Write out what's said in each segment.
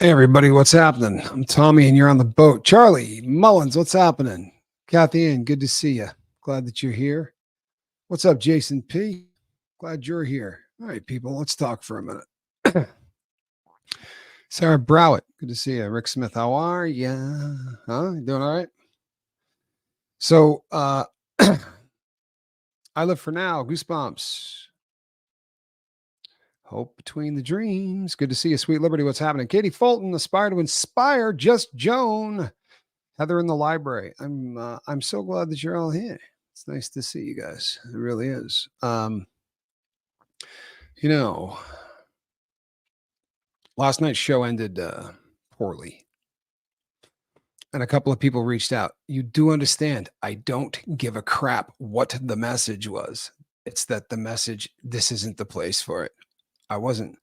Hey everybody, what's happening? I'm Tommy and you're on the boat. Charlie Mullins, what's happening? Kathy Ann, good to see you. Glad that you're here. What's up, Jason P? Glad you're here. All right, people, let's talk for a minute. Sarah Browett, good to see you. Rick Smith, how are you? Huh? You doing all right? So I live for now. Goosebumps. Hope between the dreams. Good to see you, Sweet Liberty. What's happening? Katie Fulton, aspire to inspire. Just Joan. Heather in the library. I'm so glad that you're all here. It's nice to see you guys. It really is. You know, last night's show ended poorly. And a couple of people reached out. You do understand, I don't give a crap what the message was. It's that the message, this isn't the place for it. I wasn't.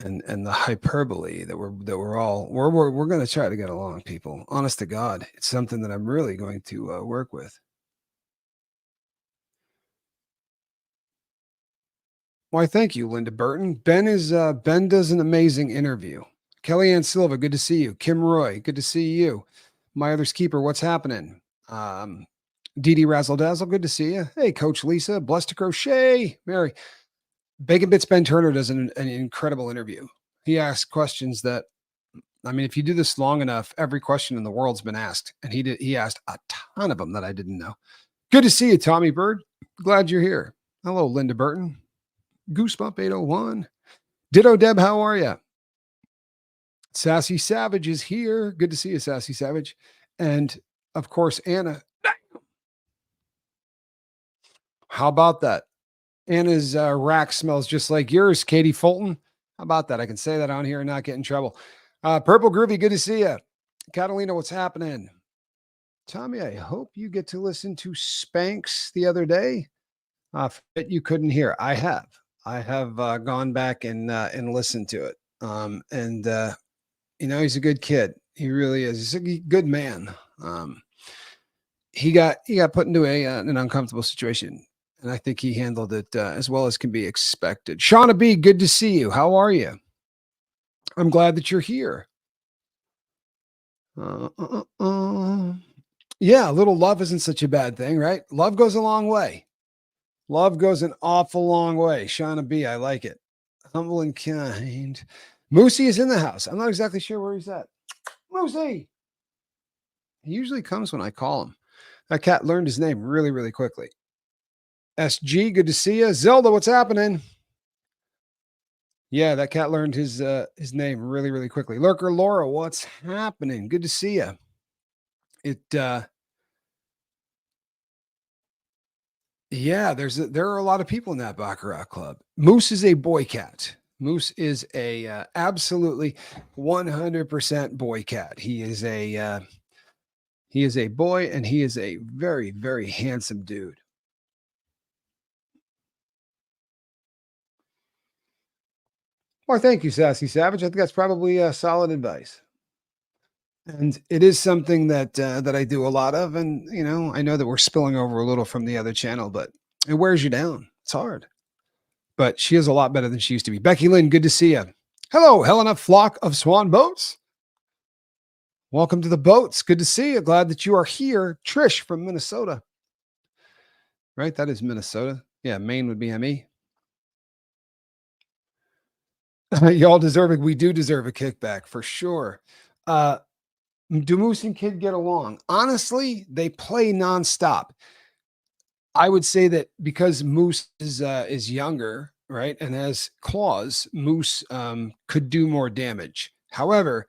And the hyperbole that we're going to try to get along, people. Honest to God, it's something that I'm really going to work with. Why, thank you, Linda Burton. Ben does an amazing interview. Kellyanne Silva, good to see you. Kim Roy, good to see you. My other's keeper, what's happening? Dee Dee Razzle Dazzle, good to see you. Hey, Coach Lisa, blessed to crochet. Mary, Bacon Bits Ben Turner does an incredible interview. He asks questions that, I mean, if you do this long enough, every question in the world's been asked, and he asked a ton of them that I didn't know. Good to see you, Tommy Bird. Glad you're here. Hello, Linda Burton. Goosebump 801. Ditto Deb, how are you? Sassy Savage is here. Good to see you, Sassy Savage. And of course, Anna. How about that? Anna's rack smells just like yours, Katie Fulton. How about that? I can say that on here and not get in trouble. Purple Groovy, good to see you. Catalina, what's happening? Tommy, I hope you get to listen to Spanx the other day. That you couldn't hear. I have gone back and listened to it. He's a good kid. He really is. He's a good man. He got put into an uncomfortable situation, and I think he handled it as well as can be expected. Shauna B, good to see you. How are you? I'm glad that you're here. Yeah, a little love isn't such a bad thing, right? Love goes a long way. Love goes an awful long way. Shauna B, I like it. Humble and kind. Moosey is in the house. I'm not exactly sure where he's at. Moosey! He usually comes when I call him. That cat learned his name really, really quickly. SG, good to see you. Zelda, what's happening? Yeah, that cat learned his name really, really quickly. Lurker Laura, what's happening? Good to see you. Yeah, there are a lot of people in that Baccarat club. Moose is a boy cat. Moose is a absolutely 100% boy cat. He is a boy, and he is a very, very handsome dude. Well, thank you, Sassy Savage. I think that's probably solid advice. And it is something that I do a lot of. And, I know that we're spilling over a little from the other channel, but it wears you down. It's hard. But she is a lot better than she used to be. Becky Lynn, good to see you. Hello, Helena Flock of Swan Boats. Welcome to the boats. Good to see you. Glad that you are here. Trish from Minnesota. Right? That is Minnesota. Yeah, Maine would be ME. Y'all deserve it. We do deserve a kickback for sure. Do Moose and Kid get along? Honestly, they play nonstop. I would say that because Moose is younger, right, and has claws, Moose could do more damage. However,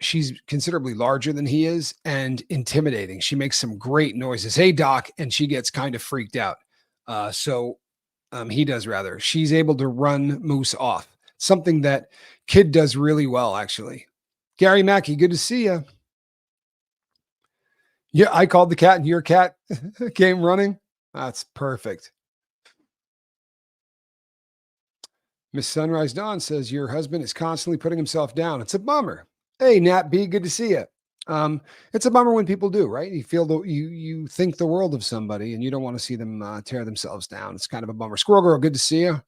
she's considerably larger than he is and intimidating. She makes some great noises. Hey, Doc, and she gets kind of freaked out. So he does rather. She's able to run Moose off. Something that Kid does really well, actually. Gary Mackey, good to see you. Yeah, I called the cat and your cat came running. That's perfect. Miss Sunrise Dawn says your husband is constantly putting himself down. It's a bummer. Hey, Nat B, good to see you. It's a bummer when people do, right? You feel you think the world of somebody and you don't want to see them tear themselves down. It's kind of a bummer. Squirrel Girl, good to see you.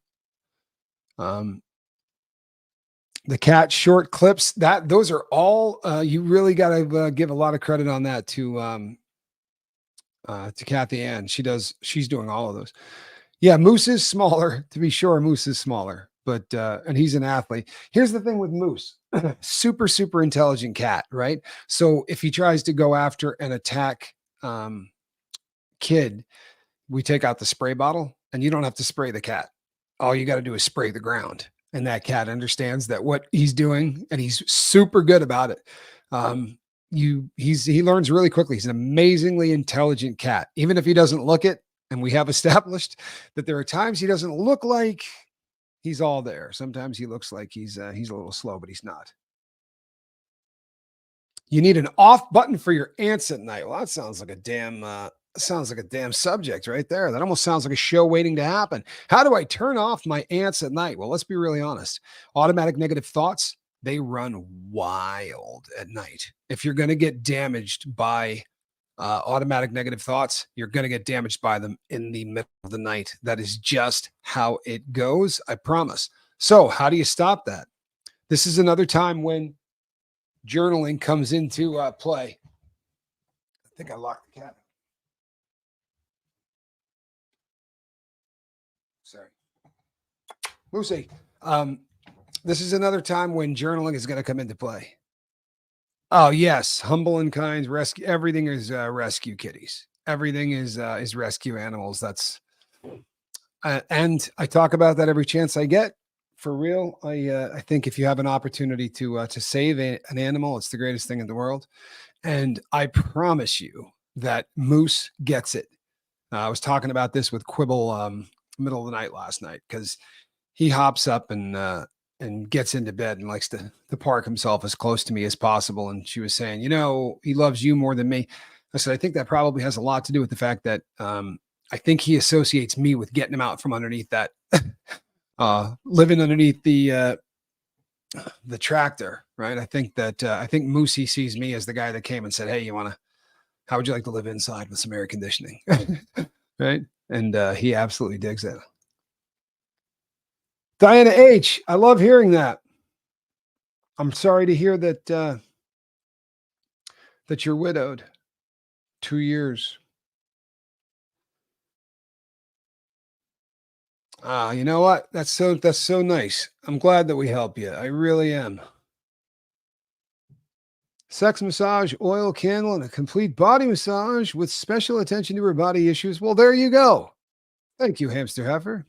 The cat short clips, those are all you really got to give a lot of credit on that to Kathy Ann. She's doing all of those. Yeah, Moose is smaller, to be sure. Moose is smaller, but and he's an athlete. Here's the thing with Moose. Super, super intelligent cat, right? So if he tries to go after and attack kid, we take out the spray bottle and you don't have to spray the cat. All you got to do is spray the ground. And that cat understands that what he's doing, and he's super good about it. He learns really quickly. He's an amazingly intelligent cat, even if he doesn't look it. And we have established that there are times he doesn't look like he's all there. Sometimes he looks like he's a little slow, but he's not. You need an off button for your ants at night. Well, that sounds like a damn subject right there. That almost sounds like a show waiting to happen. How do I turn off my ants at night? Well, let's be really honest. Automatic negative thoughts, they run wild at night. If you're going to get damaged by automatic negative thoughts, you're going to get damaged by them in the middle of the night. That is just how it goes. I promise. So how do you stop that? This is another time when journaling comes into play. I think I locked the cat. Sorry. Lucy, this is another time when journaling is going to come into play. Oh, yes. Humble and kind, rescue. Everything is rescue kitties. Everything is rescue animals. That's and I talk about that every chance I get. For real, I think if you have an opportunity to save an animal, it's the greatest thing in the world. And I promise you that Moose gets it. I was talking about this with Quibble middle of the night last night because he hops up and gets into bed and likes to park himself as close to me as possible. And she was saying, he loves you more than me. I said, I think that probably has a lot to do with the fact that I think he associates me with getting him out from underneath that. Living underneath the tractor, right? I think Moosey sees me as the guy that came and said, "Hey, how would you like to live inside with some air conditioning?" Right? And he absolutely digs it. Diana H, I love hearing that. I'm sorry to hear that that you're widowed. 2 years. You know what? That's so nice. I'm glad that we help you. I really am. Sex massage, oil, candle, and a complete body massage with special attention to her body issues. Well, there you go. Thank you, Hamster Heifer.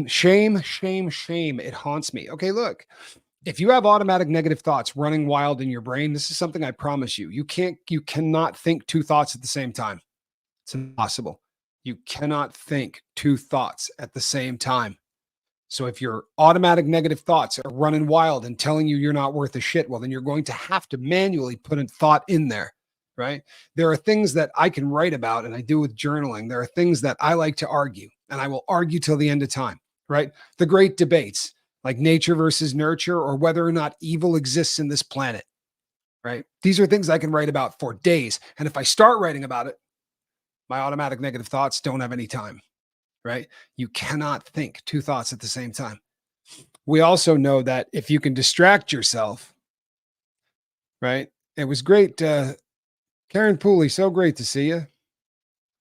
Shame. It haunts me. Okay, look. If you have automatic negative thoughts running wild in your brain, this is something I promise you. You cannot think two thoughts at the same time. It's impossible. You cannot think two thoughts at the same time. So if your automatic negative thoughts are running wild and telling you you're not worth a shit, well, then you're going to have to manually put a thought in there, right? There are things that I can write about, and I do with journaling. There are things that I like to argue, and I will argue till the end of time, right? The great debates, like nature versus nurture, or whether or not evil exists in this planet, right? These are things I can write about for days. And if I start writing about it, my automatic negative thoughts don't have any time, right? You cannot think two thoughts at the same time. We also know that if you can distract yourself, right? It was great. Karen Pooley, so great to see you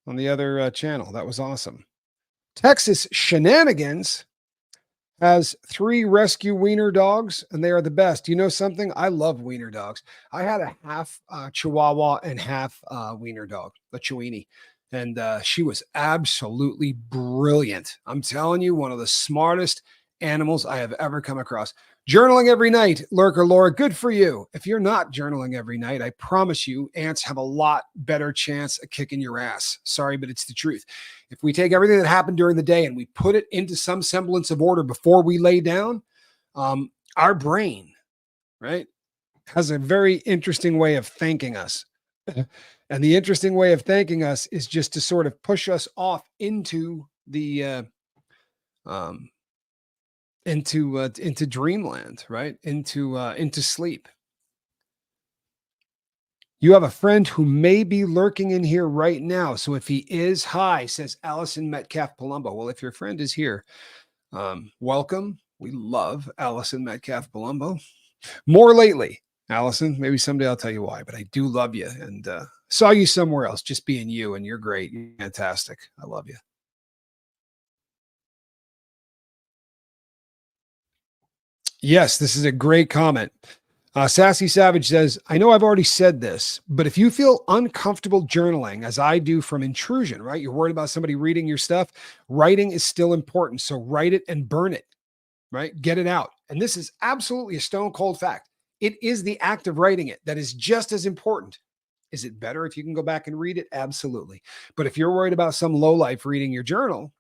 on the other channel. That was awesome. Texas Shenanigans has 3 rescue wiener dogs, and they are the best. You know something? I love wiener dogs. I had a half Chihuahua and half wiener dog, a Chiweenie. And she was absolutely brilliant. I'm telling you, one of the smartest animals I have ever come across. Journaling every night, Lurker Laura, good for you. If you're not journaling every night, I promise you, ants have a lot better chance of kicking your ass. Sorry, but it's the truth. If we take everything that happened during the day and we put it into some semblance of order before we lay down, our brain, right, has a very interesting way of thanking us. And the interesting way of thanking us is just to sort of push us off into the into dreamland, right? Into sleep. You have a friend who may be lurking in here right now. So if he is, hi, says Allison Metcalf Palumbo. Well, if your friend is here, welcome. We love Allison Metcalf Palumbo. More lately, Allison. Maybe someday I'll tell you why, but I do love you and saw you somewhere else, just being you, and you're great. You're fantastic. I love you. Yes, this is a great comment. Sassy Savage says, I know I've already said this, but if you feel uncomfortable journaling, as I do from intrusion, right? You're worried about somebody reading your stuff. Writing is still important. So write it and burn it, right? Get it out. And this is absolutely a stone cold fact. It is the act of writing it that is just as important. Is it better if you can go back and read it? Absolutely. But if you're worried about some lowlife reading your journal,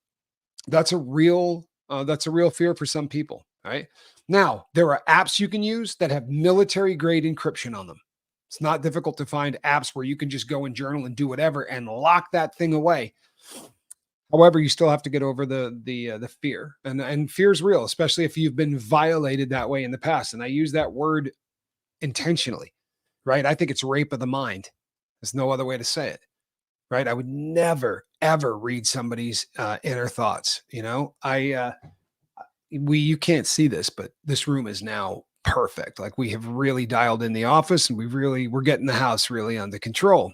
that's a real fear for some people. Right now, there are apps you can use that have military grade encryption on them. It's not difficult to find apps where you can just go and journal and do whatever and lock that thing away. However, you still have to get over the fear, and fear is real, especially if you've been violated that way in the past. And I use that word intentionally, right? I think it's rape of the mind. There's no other way to say it, right? I would never ever read somebody's inner thoughts. You can't see this, but this room is now perfect. Like, we have really dialed in the office, and we're getting the house really under control.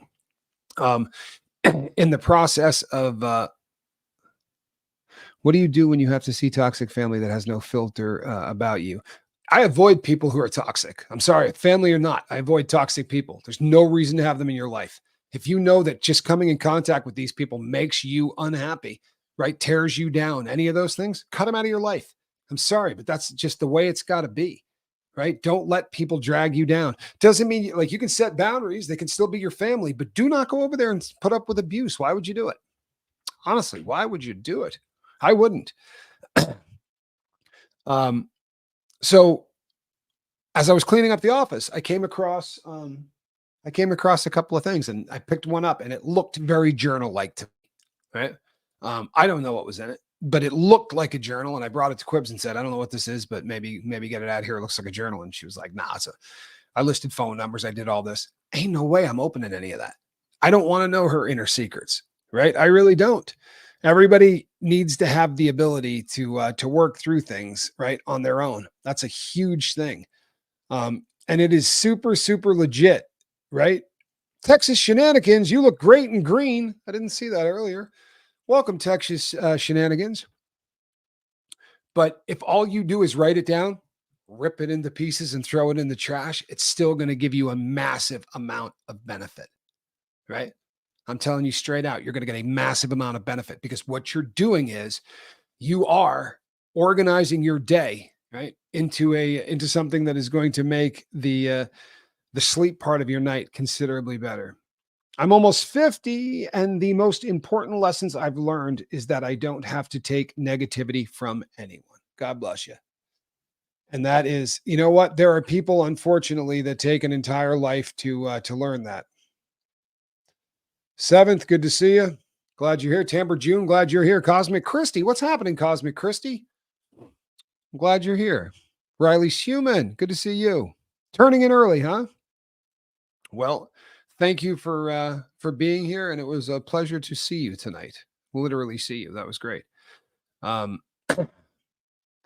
In the process of what do you do when you have to see toxic family that has no filter about you? I avoid people who are toxic. I'm sorry, family or not, I avoid toxic people. There's no reason to have them in your life. If you know that just coming in contact with these people makes you unhappy, right? Tears you down, any of those things, cut them out of your life. I'm sorry, but that's just the way it's got to be, right? Don't let people drag you down. Doesn't mean like you can set boundaries. They can still be your family, but do not go over there and put up with abuse. Why would you do it? Honestly, why would you do it? I wouldn't. So as I was cleaning up the office, I came across a couple of things, and I picked one up, and it looked very journal-like to me, right? I don't know what was in it, but it looked like a journal, and I brought it to Quibs and said, I don't know what this is, but maybe get it out here. It looks like a journal. And she was like, nah, I listed phone numbers. I did all this. Ain't no way I'm opening any of that. I don't want to know her inner secrets, right? I really don't. Everybody needs to have the ability to work through things, right, on their own. That's a huge thing. And it is super, super legit, right? Texas Shenanigans, you look great in green. I didn't see that earlier. Welcome, Texas Shenanigans. But if all you do is write it down, rip it into pieces, and throw it in the trash, it's still going to give you a massive amount of benefit, right? I'm telling you straight out, you're going to get a massive amount of benefit, because what you're doing is you are organizing your day, right, into something that is going to make the sleep part of your night considerably better. I'm almost 50, and the most important lessons I've learned is that I don't have to take negativity from anyone. God bless you. And that is, you know what? There are people, unfortunately, that take an entire life to learn that. Seventh, good to see you. Glad you're here. Tamber June, glad you're here. Cosmic Christie, what's happening, Cosmic Christie? I'm glad you're here. Riley Schumann, good to see you. Turning in early, huh? Well, thank you for being here, and it was a pleasure to see you tonight. Literally see you. That was great. Did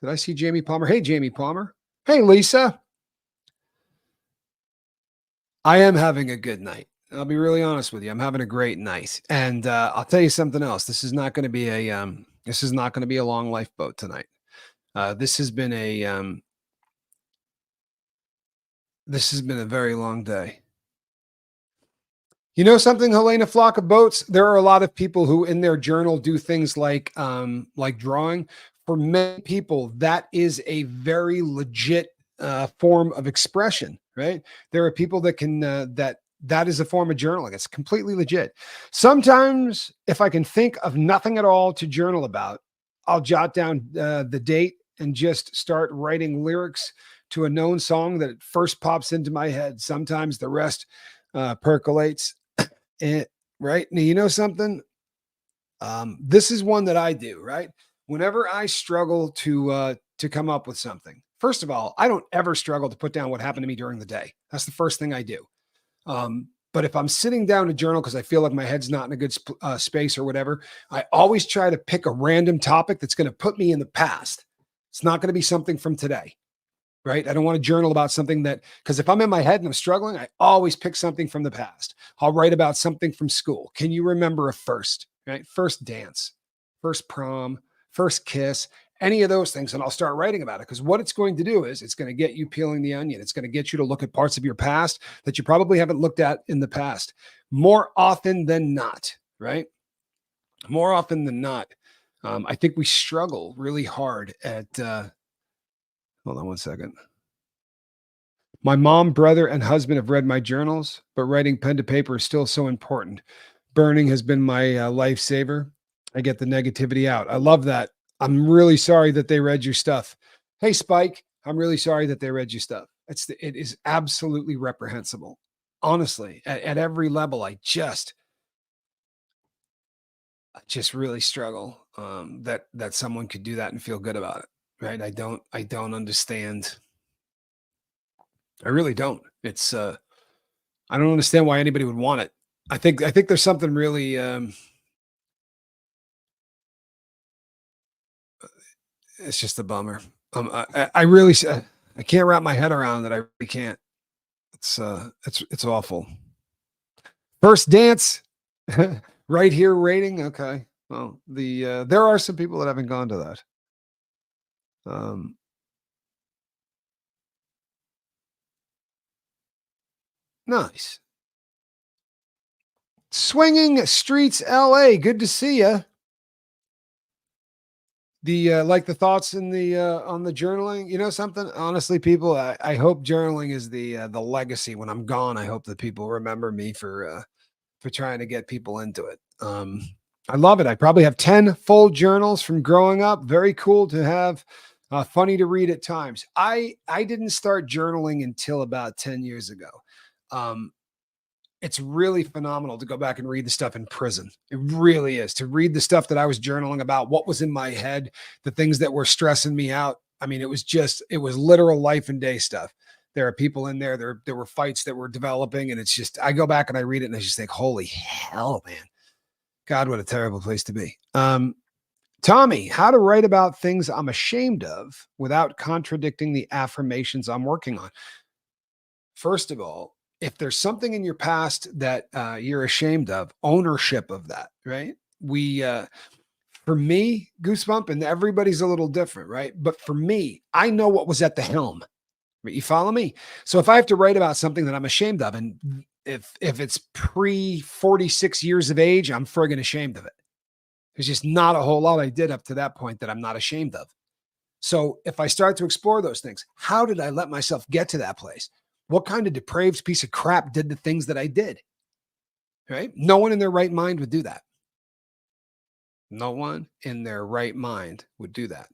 I see Jamie Palmer? Hey, Jamie Palmer. Hey, Lisa. I am having a good night. I'll be really honest with you. I'm having a great night, and I'll tell you something else. This is not going to be a long lifeboat tonight. This has been a very long day. You know something, Helena Flock of Boats? There are a lot of people who in their journal do things like drawing. For many people, that is a very legit form of expression, right? There are people that can that is a form of journaling. It's completely legit. Sometimes, if I can think of nothing at all to journal about, I'll jot down the date and just start writing lyrics to a known song that first pops into my head. Sometimes the rest percolates. Right now, you know something? This is one that I do, right? Whenever I struggle to come up with something, first of all, I don't ever struggle to put down what happened to me during the day. That's the first thing I do. But if I'm sitting down to journal because I feel like my head's not in a good space or whatever, I always try to pick a random topic that's going to put me in the past. It's not going to be something from today, right? I don't want to journal about something that, because if I'm in my head and I'm struggling, I always pick something from the past. I'll write about something from school. Can you remember a first, right? First dance, first prom, first kiss, any of those things. And I'll start writing about it, because what it's going to do is it's going to get you peeling the onion. It's going to get you to look at parts of your past that you probably haven't looked at in the past more often than not, right? More often than not. I think we struggle really hard at, hold on one second. My mom, brother, and husband have read my journals, but writing pen to paper is still so important. Burning has been my lifesaver. I get the negativity out. I love that. I'm really sorry that they read your stuff. Hey, Spike, I'm really sorry that they read your stuff. It is absolutely reprehensible. Honestly, at every level, I just really struggle that someone could do that and feel good about it. Right? I don't understand. I really don't. I don't understand why anybody would want it. I think there's something really it's just a bummer. I really I can't wrap my head around that. I really can't. It's awful. First dance right here rating. Okay. Well, there are some people that haven't gone to that. Um Nice. Swinging Streets LA. Good to see you. Like the thoughts in the on the journaling, you know something, honestly, people, I hope journaling is the legacy when I'm gone. I hope that people remember me for trying to get people into it. I love it. I probably have 10 full journals from growing up. Very cool to have. Funny to read at times. I didn't start journaling until about 10 years ago. um it's really phenomenal to go back and read the stuff in prison. It really is, to read the stuff that I was journaling about, what was in my head, the things that were stressing me out. I mean, it was literal life and day stuff. There are people in there. There were fights that were developing, and it's just, I go back and I read it and I just think, holy hell, man, God, what a terrible place to be. Tommy, how to write about things I'm ashamed of without contradicting the affirmations I'm working on. First of all, if there's something in your past that you're ashamed of, ownership of that, right? For me, Goosebump, and everybody's a little different, right? But for me, I know what was at the helm. Right? You follow me? So if I have to write about something that I'm ashamed of, and if it's pre 46 years of age, I'm friggin' ashamed of it. There's just not a whole lot I did up to that point that I'm not ashamed of. So if I start to explore those things, how did I let myself get to that place? What kind of depraved piece of crap did the things that I did? Right? No one in their right mind would do that. No one in their right mind would do that.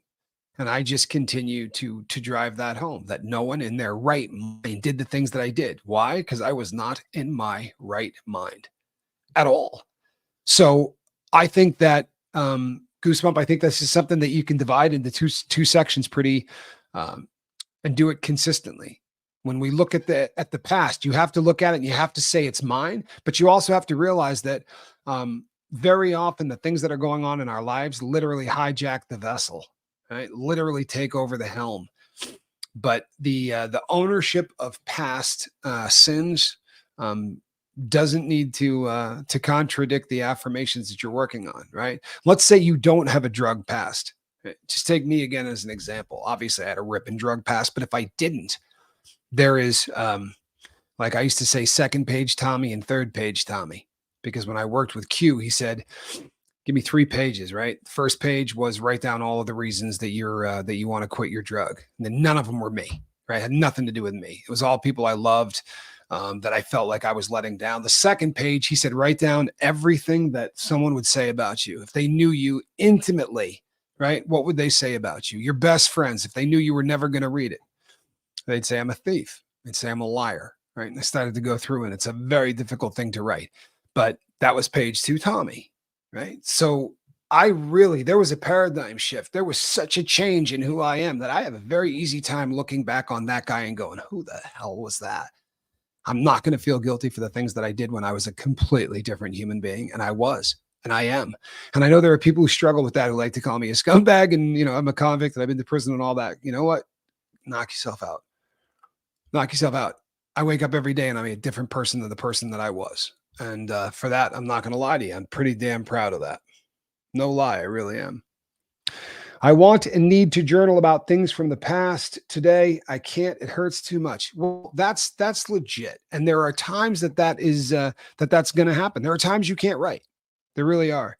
And I just continue to drive that home, that no one in their right mind did the things that I did. Why? Because I was not in my right mind at all. So I think that Goosebump, I think this is something that you can divide into two sections pretty um, and do it consistently. When we look at the past, you have to look at it and you have to say it's mine, but you also have to realize that very often the things that are going on in our lives literally hijack the vessel, right? Literally take over the helm. But the ownership of past sins um, doesn't need to contradict the affirmations that you're working on, right? Let's say you don't have a drug past. Just take me again as an example. Obviously, I had a rip and drug past, but if I didn't, there is like I used to say, second page Tommy and third page Tommy, because when I worked with Q, he said, give me 3 pages, right? First page was write down all of the reasons that that you want to quit your drug. And then none of them were me, right? It had nothing to do with me. It was all people I loved that I felt like I was letting down. The second page, he said, write down everything that someone would say about you. If they knew you intimately, right? What would they say about you? Your best friends, if they knew you were never going to read it, they'd say, I'm a thief. They'd say, I'm a liar, right? And I started to go through, and it's a very difficult thing to write. But that was page 2, Tommy, right? So there was a paradigm shift. There was such a change in who I am that I have a very easy time looking back on that guy and going, who the hell was that? I'm not going to feel guilty for the things that I did when I was a completely different human being. And I was. And I am. And I know there are people who struggle with that, who like to call me a scumbag and, I'm a convict and I've been to prison and all that. You know what? Knock yourself out. Knock yourself out. I wake up every day and I'm a different person than the person that I was. And for that, I'm not going to lie to you. I'm pretty damn proud of that. No lie, I really am. I want and need to journal about things from the past. Today, I can't. It hurts too much. Well, that's legit. And there are times that's going to happen. There are times you can't write. There really are.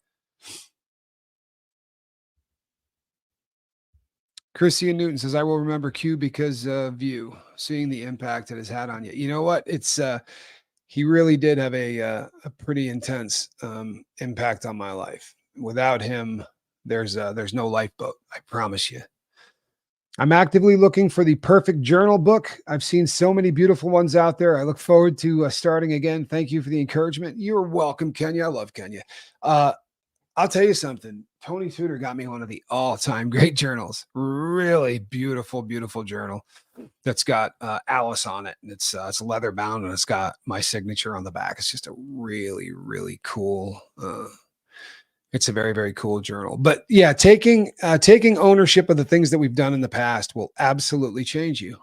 Christian Newton says, "I will remember Q because of you, seeing the impact it has had on you." You know what? It's he really did have a pretty intense impact on my life. Without him, there's no lifeboat. I promise you. I'm actively looking for the perfect journal book. I've seen so many beautiful ones out there. I look forward to starting again. Thank you for the encouragement. You're welcome, Kenya. I love Kenya. Uh, I'll tell you something. Tony Tudor got me one of the all-time great journals. Really beautiful, beautiful journal that's got Alice on it, and it's leather bound, and it's got my signature on the back. It's just a really, really cool. It's a very, very cool journal. But yeah, taking ownership of the things that we've done in the past will absolutely change you.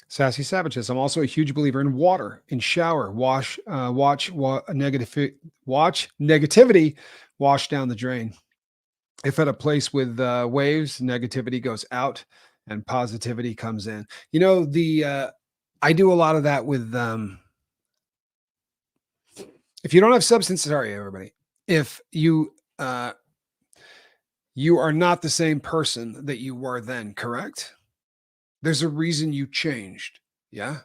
Sassy Savage says, I'm also a huge believer in water, in shower, watch negativity wash down the drain. If at a place with waves, negativity goes out and positivity comes in. I do a lot of that with, if you don't have substance, sorry, everybody, if uh, you are not the same person that you were then, correct? There's a reason you changed. Yeah.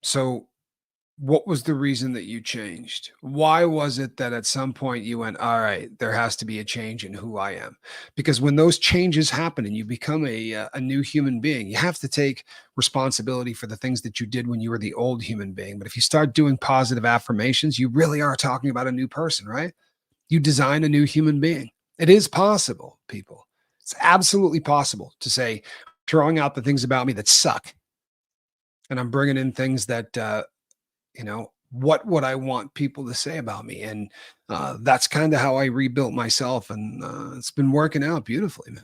So what was the reason that you changed? Why was it that at some point you went, all right, there has to be a change in who I am? Because when those changes happen and you become a new human being, you have to take responsibility for the things that you did when you were the old human being. But if you start doing positive affirmations, you really are talking about a new person, right? You design a new human being. It is possible, people. It's absolutely possible to say, throwing out the things about me that suck. And I'm bringing in things that, what would I want people to say about me? And that's kind of how I rebuilt myself. And it's been working out beautifully, man.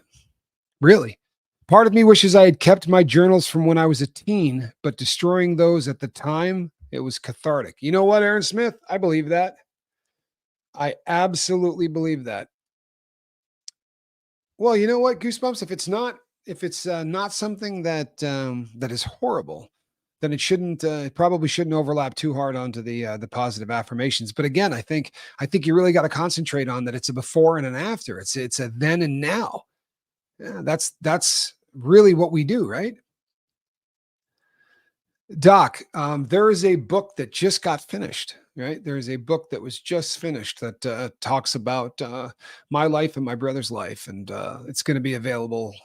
Really. Part of me wishes I had kept my journals from when I was a teen, but destroying those at the time, it was cathartic. You know what, Aaron Smith? I believe that. I absolutely believe that. Well, you know what, Goosebumps? If it's not something that is horrible, then it probably shouldn't overlap too hard onto the positive affirmations. But again, I think you really got to concentrate on that. It's a before and an after. It's a then and now. Yeah, that's really what we do, right? Doc, there is a book that just got finished, right? There is a book that was just finished that talks about my life and my brother's life, and it's going to be available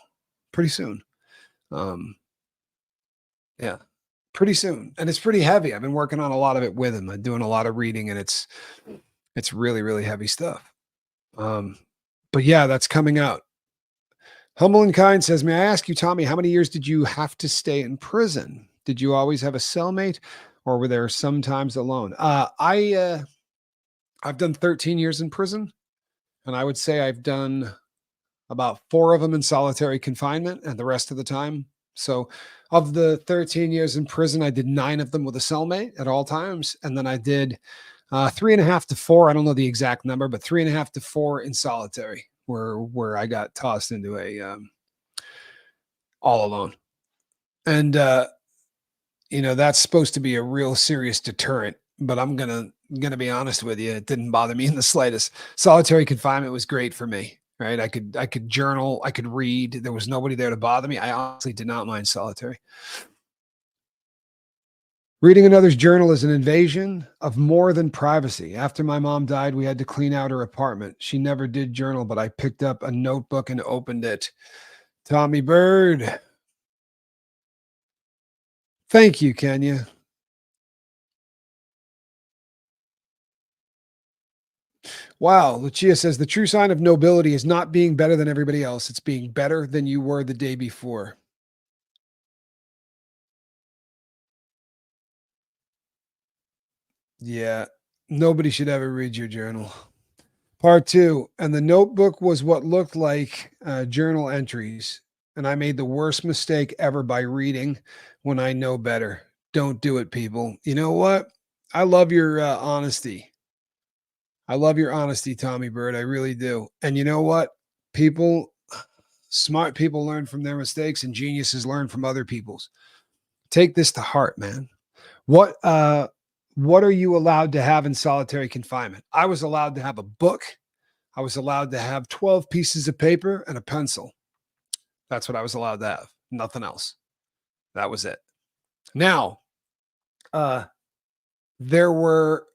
pretty soon. Um, yeah, pretty soon, and it's pretty heavy. I've been working on a lot of it with him. I'm doing a lot of reading, and it's really, really heavy stuff. Um, but yeah, that's coming out. Humble and Kind says, "May I ask you, Tommy, how many years did you have to stay in prison? Did you always have a cellmate, or were there sometimes alone?" I've done 13 years in prison, and I would say I've done about 4 of them in solitary confinement, and the rest of the time. So, of the 13 years in prison, I did 9 of them with a cellmate at all times, and then I did 3.5 to 4. I don't know the exact number, but 3.5 to 4 in solitary, where I got tossed into a all alone. And that's supposed to be a real serious deterrent, but I'm gonna be honest with you, it didn't bother me in the slightest. Solitary confinement was great for me, right? I could journal, I could read. There was nobody there to bother me. I honestly did not mind solitary. Reading another's journal is an invasion of more than privacy. After my mom died, we had to clean out her apartment. She never did journal, but I picked up a notebook and opened it. Tommy Bird. Thank you, Kenya. Wow. Lucia says the true sign of nobility is not being better than everybody else. It's being better than you were the day before. Yeah. Nobody should ever read your journal. Part two. And the notebook was what looked like journal entries. And I made the worst mistake ever by reading when I know better. Don't do it, people. You know what? I love your honesty. I love your honesty, Tommy Bird. I really do. And you know what? People, smart people learn from their mistakes and geniuses learn from other people's. Take this to heart, man. What are you allowed to have in solitary confinement? I was allowed to have a book. I was allowed to have 12 pieces of paper and a pencil. That's what I was allowed to have. Nothing else. That was it. Now, uh, there were,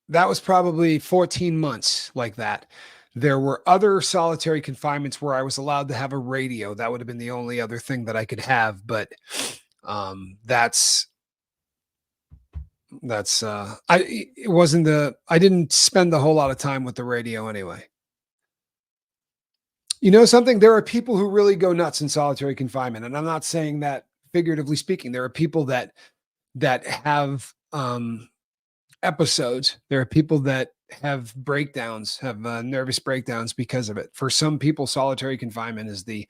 that was probably 14 months like that. There were other solitary confinements where I was allowed to have a radio. That would have been the only other thing that I could have. But that's it wasn't the I didn't spend a whole lot of time with the radio anyway. You know something? There are people who really go nuts in solitary confinement, and I'm not saying that figuratively speaking. There are people that have episodes. There are people that have breakdowns, have nervous breakdowns because of it. For some people, solitary confinement is the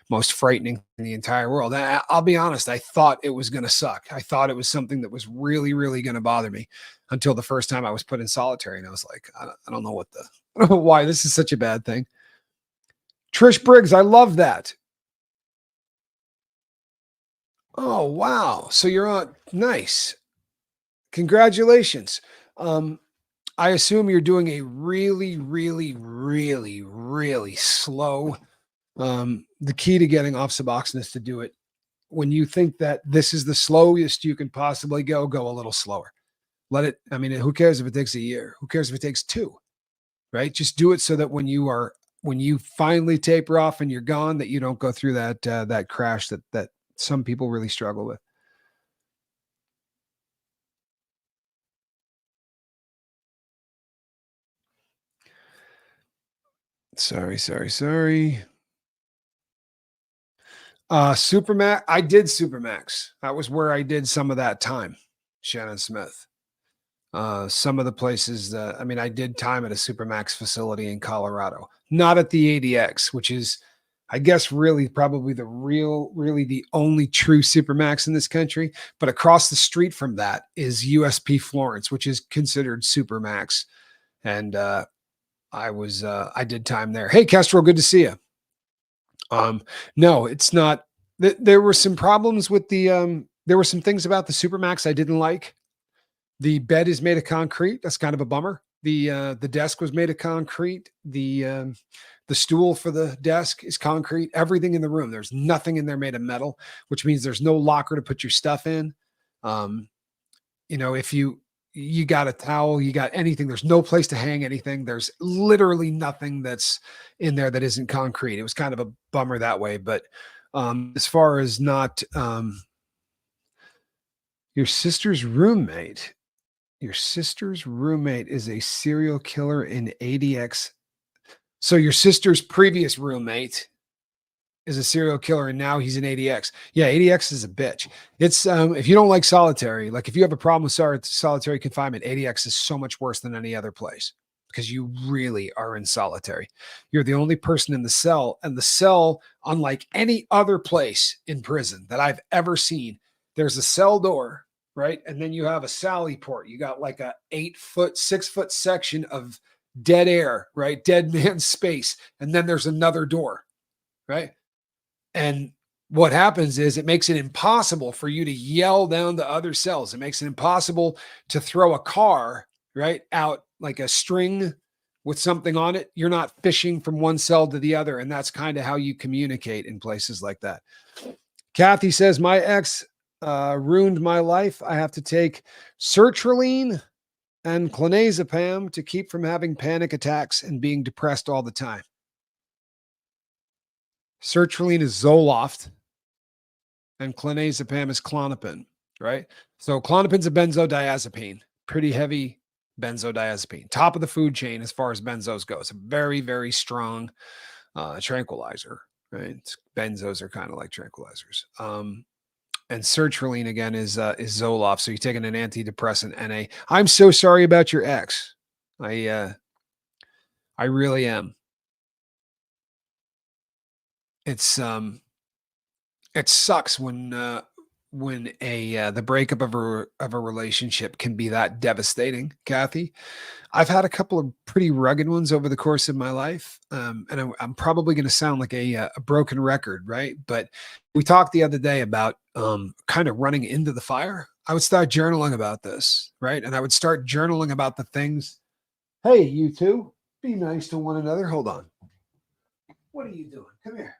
most frightening thing in the entire world. I'll be honest, I thought it was going to suck. I thought it was something that was really, really going to bother me until the first time I was put in solitary. And I was like, I don't know what the, I don't know why this is such a bad thing. Trish Briggs, I love that. Oh, wow. So you're on. Nice. Congratulations. Um, I assume you're doing a really, really, really, really slow. The key to getting off Suboxone is to do it when you think that this is the slowest you can possibly go a little slower. Let it, I mean, who cares if it takes a year? Who cares if it takes two, right? Just do it so that when you finally taper off and you're gone, that you don't go through that crash that some people really struggle with. Sorry. Supermax. I did Supermax. That was where I did some of that time. Shannon Smith. Some of the places that I mean, I did time at a Supermax facility in Colorado, not at the ADX, which is, I guess, really probably really the only true Supermax in this country. But across the street from that is USP Florence, which is considered Supermax. And I did time there. Hey, Kestrel, good to see you. No, it's not. There were some problems with there were some things about the Supermax I didn't like. The bed is made of concrete. That's kind of a bummer. The desk was made of concrete. The stool for the desk is concrete. Everything in the room, there's nothing in there made of metal, which means there's no locker to put your stuff in. Um, if you got a towel, you got anything, there's no place to hang anything. There's literally nothing that's in there that isn't concrete. It was kind of a bummer that way, but as far as not your sister's roommate, your sister's roommate is a serial killer in ADX. So your sister's previous roommate is a serial killer and now he's in ADX. Yeah, ADX is a bitch. It's if you don't like solitary, like if you have a problem with solitary confinement, ADX is so much worse than any other place because you really are in solitary. You're the only person in the cell, and the cell, unlike any other place in prison that I've ever seen, there's a cell door, right? And then you have a sally port. You got like a 8 foot, 6 foot section of dead air, right? Dead man space. And then there's another door, right? And what happens is it makes it impossible for you to yell down to other cells. It makes it impossible to throw a car, right, out like a string with something on it. You're not fishing from one cell to the other. And that's kind of how you communicate in places like that. Kathy says, my ex ruined my life. I have to take sertraline and clonazepam to keep from having panic attacks and being depressed all the time. Sertraline is Zoloft and clonazepam is Klonopin, right? So Klonopin's a benzodiazepine, pretty heavy benzodiazepine, top of the food chain as far as benzos go. It's a very, very strong tranquilizer, right? Benzos are kind of like tranquilizers. And sertraline again is Zoloft. So you're taking an antidepressant and I'm so sorry about your ex. I really am. It's it sucks when the breakup of a relationship can be that devastating, Kathy. I've had a couple of pretty rugged ones over the course of my life, and I'm probably going to sound like a broken record, right? But we talked the other day about kind of running into the fire. I would start journaling about this, right? And I would start journaling about the things. Hey, you two, be nice to one another. Hold on. What are you doing? Come here.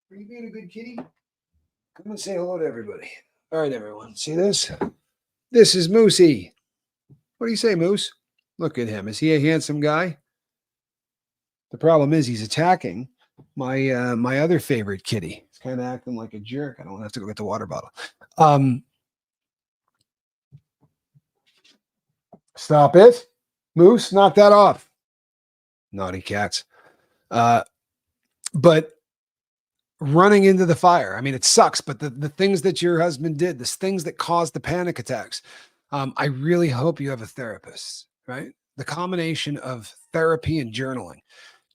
Are you being a good kitty? Come and say hello to everybody. All right, everyone. See this? This is Moosey. What do you say, Moose? Look at him. Is he a handsome guy? The problem is he's attacking my other favorite kitty. He's kind of acting like a jerk. I don't have to go get the water bottle. Stop it. Moose, knock that off. Naughty cats. But running into the fire. I mean, it sucks, but the things that your husband did, the things that caused the panic attacks, I really hope you have a therapist, right? The combination of therapy and journaling.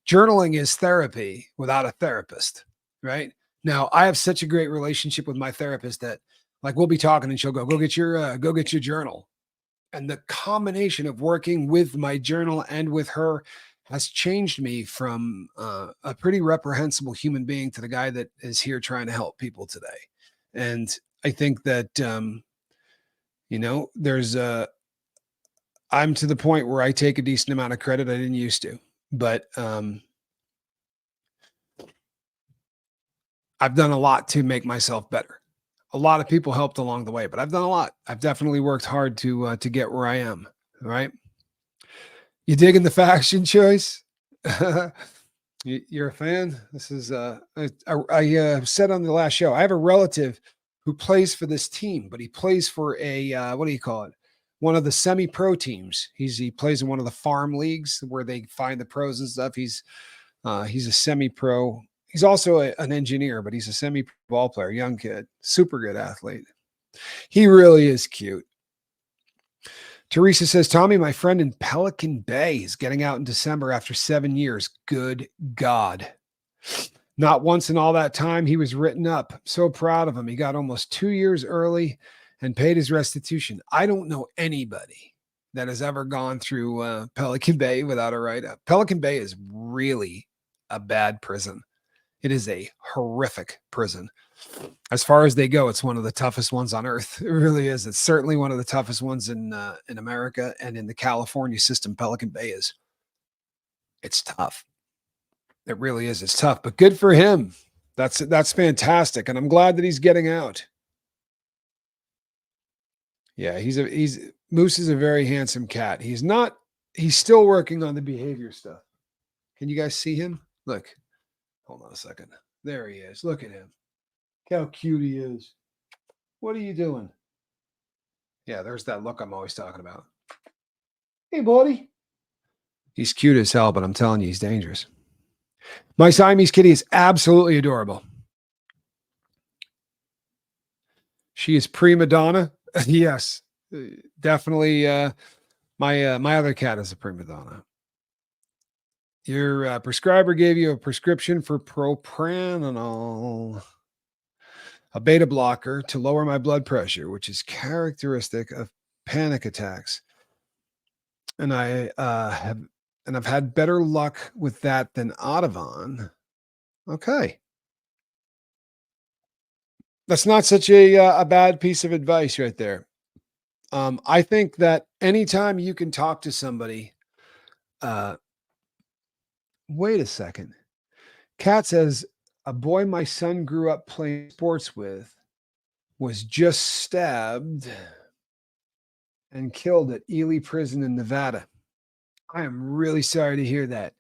Journaling is therapy without a therapist, right? Now, I have such a great relationship with my therapist that like we'll be talking and she'll go get your journal. And the combination of working with my journal and with her has changed me from a pretty reprehensible human being to the guy that is here trying to help people today. And I think that, there's I'm to the point where I take a decent amount of credit. I didn't used to, but I've done a lot to make myself better. A lot of people helped along the way, but I've done a lot. I've definitely worked hard to get where I am. Right? You digging the faction choice? You're a fan. This is I said on the last show. I have a relative who plays for this team, but he plays for a what do you call it? One of the semi-pro teams. He plays in one of the farm leagues where they find the pros and stuff. He's a semi-pro. He's also an engineer, but he's a semi-ball player, young kid, super good athlete. He really is cute. Teresa says, Tommy, my friend in Pelican Bay is getting out in December after 7 years. Good God. Not once in all that time he was written up. So proud of him. He got almost 2 years early and paid his restitution. I don't know anybody that has ever gone through Pelican Bay without a write-up. Pelican Bay is really a bad prison. It is a horrific prison. As far as they go, it's one of the toughest ones on earth. It really is. It's certainly one of the toughest ones in America, and in the California system, Pelican Bay is. It's tough. It really is. It's tough, but good for him. That's fantastic, and I'm glad that he's getting out. Yeah, Moose is a very handsome cat. He's still working on the behavior stuff. Can you guys see him? Look. Hold on a second. There he is. Look at him. Look how cute he is. What are you doing? Yeah, there's that look I'm always talking about. Hey, buddy. He's cute as hell, but I'm telling you, he's dangerous. My Siamese kitty is absolutely adorable. She is prima donna. Yes, definitely. My other cat is a prima donna. Your prescriber gave you a prescription for propranolol, a beta blocker to lower my blood pressure, which is characteristic of panic attacks. And I've had better luck with that than Otavon. Okay. That's not such a bad piece of advice right there. I think that anytime you can talk to somebody, wait a second. Kat says, a boy my son grew up playing sports with was just stabbed and killed at Ely Prison in Nevada. I am really sorry to hear that.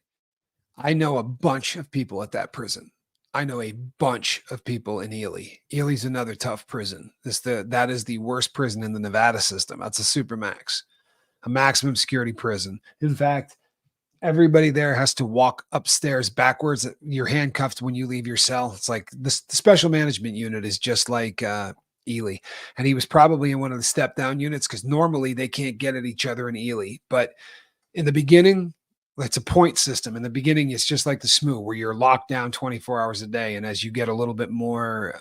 I know a bunch of people at that prison. I know a bunch of people in Ely. Ely's another tough prison. That is the worst prison in the Nevada system. That's a supermax, a maximum security prison. In fact, everybody there has to walk upstairs backwards. You're handcuffed when you leave your cell. It's like the special management unit is just like Ely. And he was probably in one of the step down units because normally they can't get at each other in Ely. But in the beginning, it's a point system. In the beginning, it's just like the SMU where you're locked down 24 hours a day. And as you get a little bit more,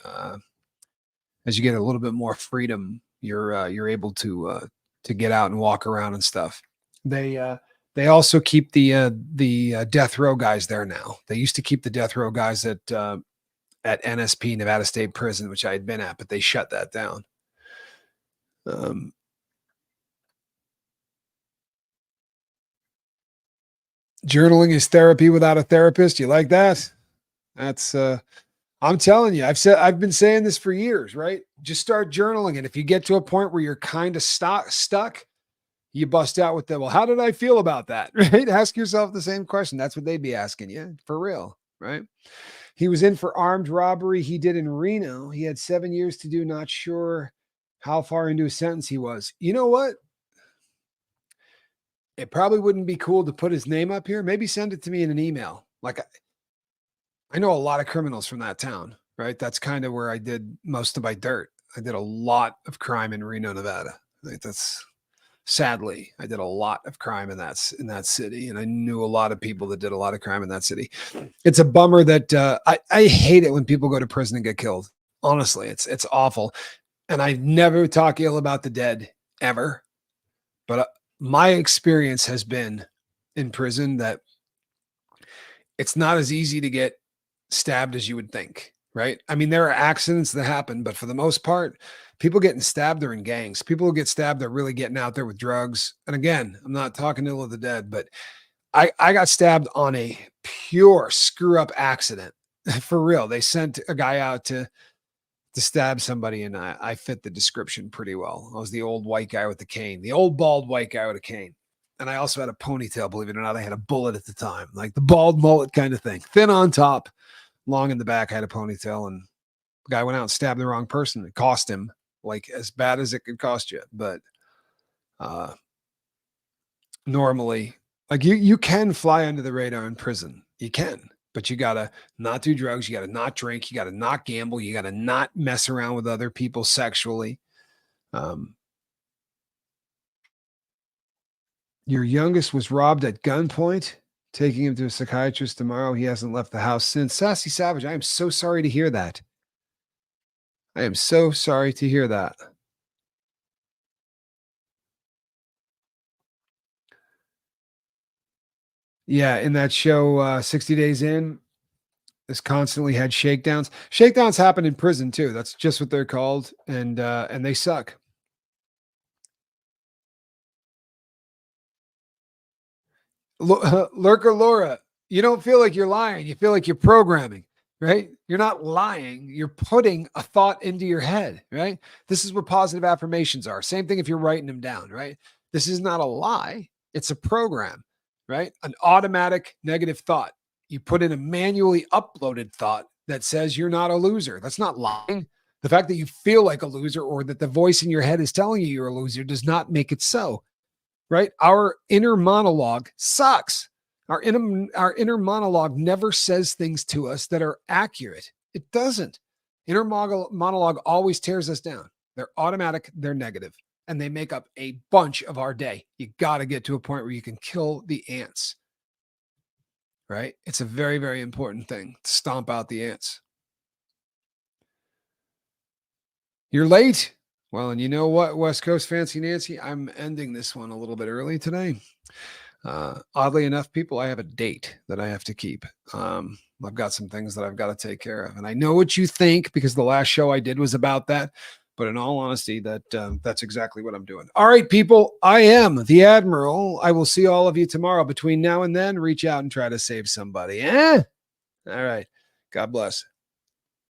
freedom, you're able to get out and walk around and stuff. They also keep the death row guys there now. They used to keep the death row guys at NSP, Nevada State Prison, which I had been at, but they shut that down. Journaling is therapy without a therapist. You like that? That's I'm telling you, I've been saying this for years, right? Just start journaling. And if you get to a point where you're kind of stuck, you bust out with well, how did I feel about that? Right? Ask yourself the same question. That's what they'd be asking you for real, right? He was in for armed robbery he did in Reno. He had 7 years to do. Not sure how far into his sentence he was. You know what? It probably wouldn't be cool to put his name up here. Maybe send it to me in an email. Like I know a lot of criminals from that town, right? That's kind of where I did most of my dirt. I did a lot of crime in Reno, Nevada. Like that's sadly, I did a lot of crime in that city, and I knew a lot of people that did a lot of crime in that city. It's a bummer that I hate it when people go to prison and get killed. Honestly, it's awful, and I never talk ill about the dead ever. But my experience has been in prison that it's not as easy to get stabbed as you would think, right? I mean, there are accidents that happen, but for the most part, people getting stabbed are in gangs. People who get stabbed, they're really getting out there with drugs. And again, I'm not talking ill of the dead, but I got stabbed on a pure screw up accident. For real. They sent a guy out to stab somebody, and I fit the description pretty well. I was the old white guy with the cane, the old bald white guy with a cane. And I also had a ponytail, believe it or not. I had a bullet at the time, like the bald mullet kind of thing, thin on top, long in the back. I had a ponytail, and the guy went out and stabbed the wrong person. It cost him, like as bad as it could cost you. But normally, like you can fly under the radar in prison. You can, but you gotta not do drugs. You gotta not drink. You gotta not gamble. You gotta not mess around with other people sexually. Your youngest was robbed at gunpoint. Taking him to a psychiatrist tomorrow. He hasn't left the house since. Sassy Savage, I am so sorry to hear that. I am so sorry to hear that. Yeah, in that show, 60 Days In, this constantly had shakedowns. Shakedowns happen in prison too. That's just what they're called, and they suck. Lurker Laura, you don't feel like you're lying. You feel like you're programming, right? You're not lying. You're putting a thought into your head, right? This is what positive affirmations are. Same thing if you're writing them down, right? This is not a lie. It's a program, right? An automatic negative thought. You put in a manually uploaded thought that says you're not a loser. That's not lying. The fact that you feel like a loser or that the voice in your head is telling you you're a loser does not make it so. Right? Our inner monologue sucks. Our inner monologue never says things to us that are accurate. It doesn't. Inner monologue always tears us down. They're automatic, they're negative, and they make up a bunch of our day. You got to get to a point where you can kill the ants. Right? It's a very, very important thing to stomp out the ants. You're late. Well, and you know what, West Coast Fancy Nancy, I'm ending this one a little bit early today. Oddly enough, people, I have a date that I have to keep. I've got some things that I've got to take care of. And I know what you think because the last show I did was about that. But in all honesty, that's exactly what I'm doing. All right, people, I am the Admiral. I will see all of you tomorrow. Between now and then, reach out and try to save somebody. All right. God bless.